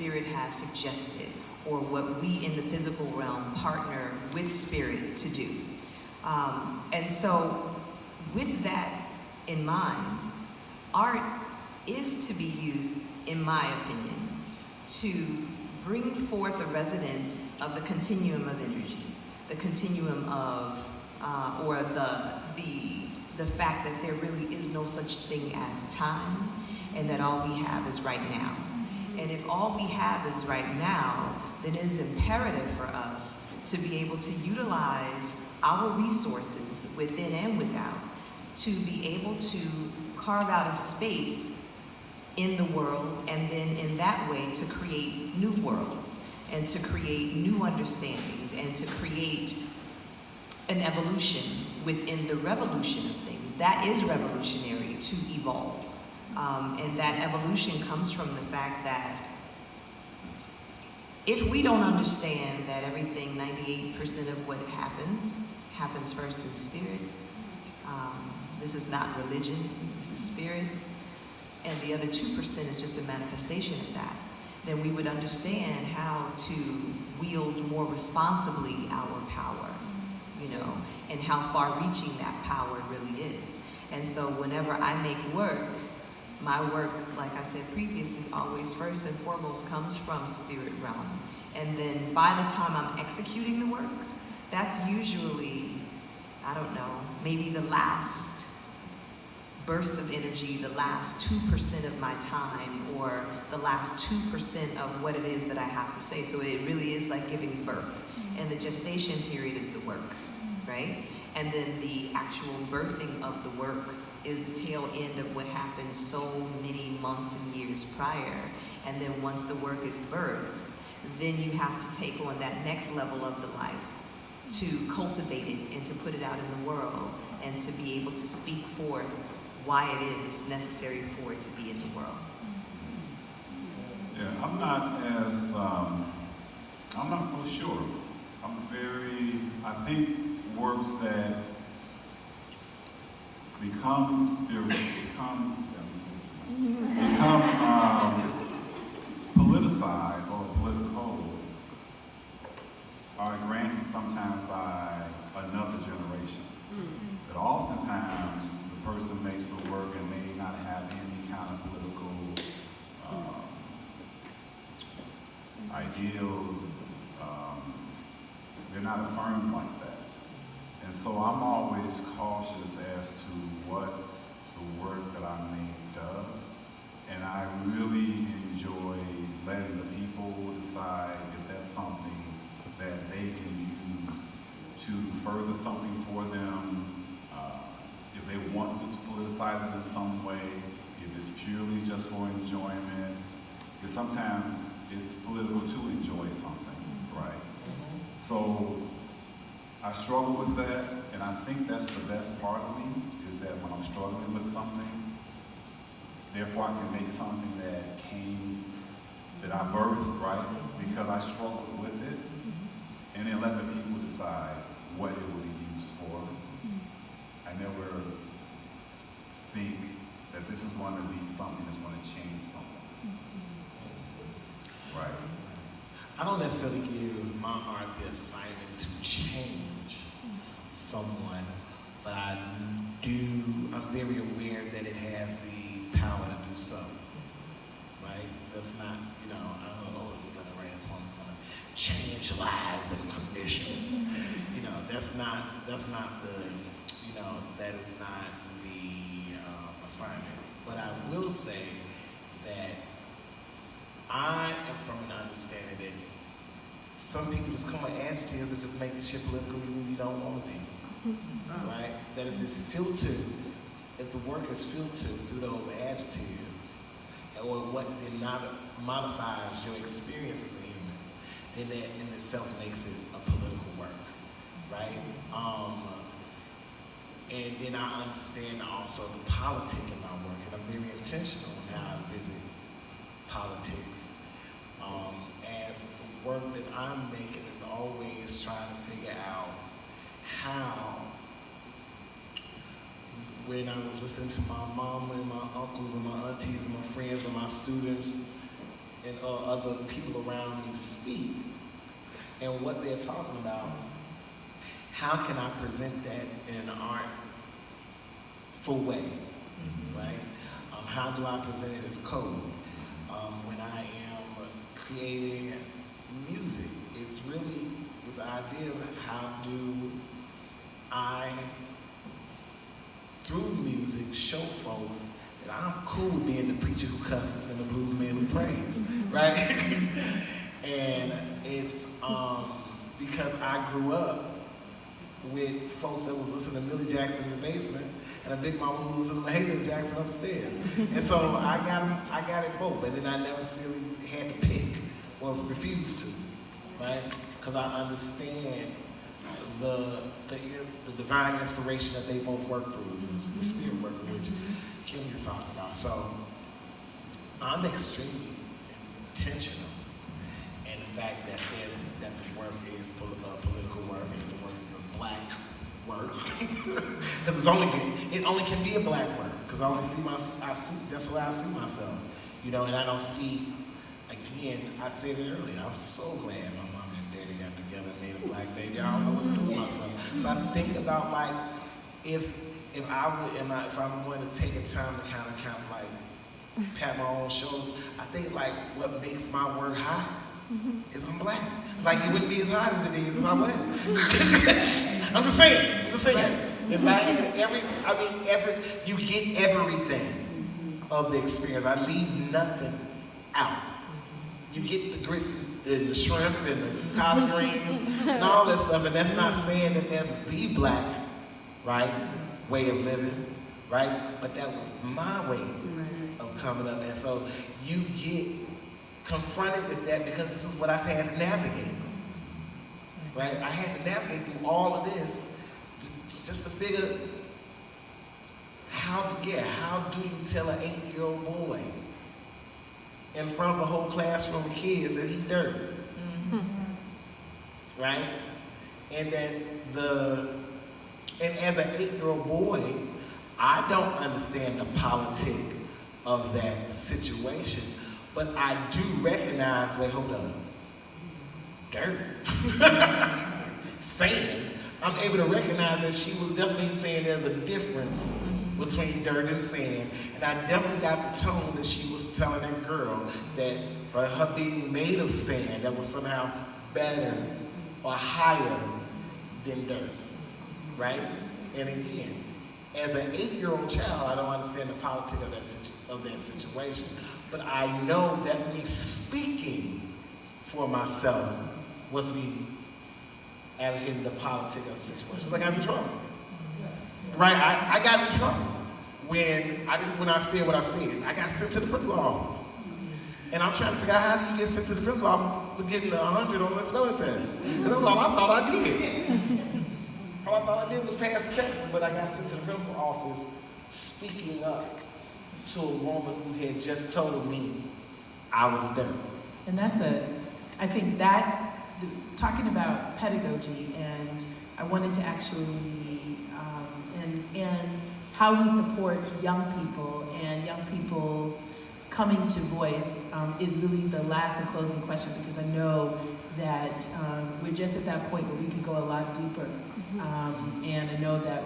spirit has suggested, or what we in the physical realm partner with spirit to do. And so with that in mind, art is to be used, in my opinion, to bring forth a resonance of the continuum of energy, the continuum of, or the fact that there really is no such thing as time, and that all we have is right now. And if all we have is right now, then it is imperative for us to be able to utilize our resources within and without to be able to carve out a space in the world, and then in that way to create new worlds and to create new understandings and to create an evolution within the revolution of things. That is revolutionary, to evolve. And that evolution comes from the fact that if we don't understand that everything, 98% of what happens first in spirit, this is not religion, this is spirit, and the other 2% is just a manifestation of that, then we would understand how to wield more responsibly our power, you know, and how far-reaching that power really is. And so whenever I make work, my work, like I said previously, always first and foremost comes from spirit realm. And then by the time I'm executing the work, that's usually, I don't know, maybe the last burst of energy, the last 2% of my time, or the last 2% of what it is that I have to say. So it really is like giving birth. And the gestation period is the work, right? And then the actual birthing of the work is the tail end of what happened so many months and years prior. And then once the work is birthed, then you have to take on that next level of the life to cultivate it and to put it out in the world and to be able to speak forth why it is necessary for it to be in the world. Yeah, I'm not so sure. I think works that become spiritual, become politicized or political are granted sometimes by another generation. But oftentimes the person makes the work and may not have any kind of political ideals. They're not affirmed like that. And so I'm always cautious as to what the work that I make does. And I really enjoy letting the people decide if that's something that they can use to further something for them, if they want to politicize it in some way, if it's purely just for enjoyment. Because sometimes it's political to enjoy something, right? So I struggle with that, and I think that's the best part of me, is that when I'm struggling with something, therefore I can make something that I birthed, right? Because I struggled with it, and then let the people decide what it will be used for. I never think that this is going to be something that's going to change something. Right. I don't necessarily give my art the assignment to change someone, but I'm very aware that it has the power to do so. Right? That's not, I don't know, you're going to write a poem that's going to change lives and conditions. That's not the, that is not the assignment. But I will say that I am from an understanding that some people just come with adjectives and just make the shit political when you don't want to be. Right? That if it's filtered, if the work is filtered through those adjectives, or what then modifies your experience as a human, then that in itself makes it a political work. Right? And then I understand also the politic in my work, and I'm very intentional in how I visit politics. As the work that I'm making is always trying to figure out how, when I was listening to my mom and my uncles and my aunties and my friends and my students and other people around me speak and what they're talking about, how can I present that in an artful way, right? How do I present it as code? When I am creating music, it's really this idea of how do I, through music, show folks that I'm cool with being the preacher who cusses and the blues man who prays, right? And it's because I grew up with folks that was listening to Millie Jackson in the basement, and a big mama who was listening to Haley Jackson upstairs. And so I got it both, but then I never really had to pick or refuse to, right? Because I understand the divine inspiration that they both work through, the spirit work, which Kimberly is talking about. So I'm extremely intentional in the fact that the work is political work, and the work is a black work, because it only can be a black work, because that's the way I see myself, you know. And I don't see, again, I said it earlier, I'm so glad my mom and daddy got together and made a black baby. I don't know what to do with myself. So I think about, like, if I'm going to take a time to kind of like pat my own shoulders, I think like what makes my work hot is I'm black. Like, it wouldn't be as hot as it is if I wasn't. I'm just saying. If I had you get everything of the experience. I leave nothing out. You get the grits and the shrimp and the collard greens and all that stuff, and that's not saying that that's the black, right, way of living, right? But that was my way of coming up, and so you get confronted with that because this is what I've had to navigate, right? I had to navigate through all of this just to figure how do you tell an 8-year-old boy in front of a whole classroom of kids that he dirty, right? And as an 8-year-old boy, I don't understand the politic of that situation, but I do recognize, wait, hold up, dirt. Saying, I'm able to recognize that she was definitely saying there's a difference between dirt and sand, and I definitely got the tone that she was telling that girl that for her being made of sand, that was somehow better or higher than dirt, right? And again, as an 8-year-old child, I don't understand the politics of that situation, but I know that me speaking for myself was me advocating the politics of the situation. Like, I got in trouble, right? I got in trouble when I said what I said. I got sent to the principal office. And I'm trying to figure out, how do you get sent to the principal office for getting 100 on the spelling test? Because that's all I thought I did. All I thought I did was pass the test, but I got sent to the principal office speaking up to a woman who had just told me I was dirty. And I think that, talking about pedagogy, and I wanted to actually, and how we support young people and young people's coming to voice is really the last and closing question, because I know that we're just at that point where we can go a lot deeper. And I know that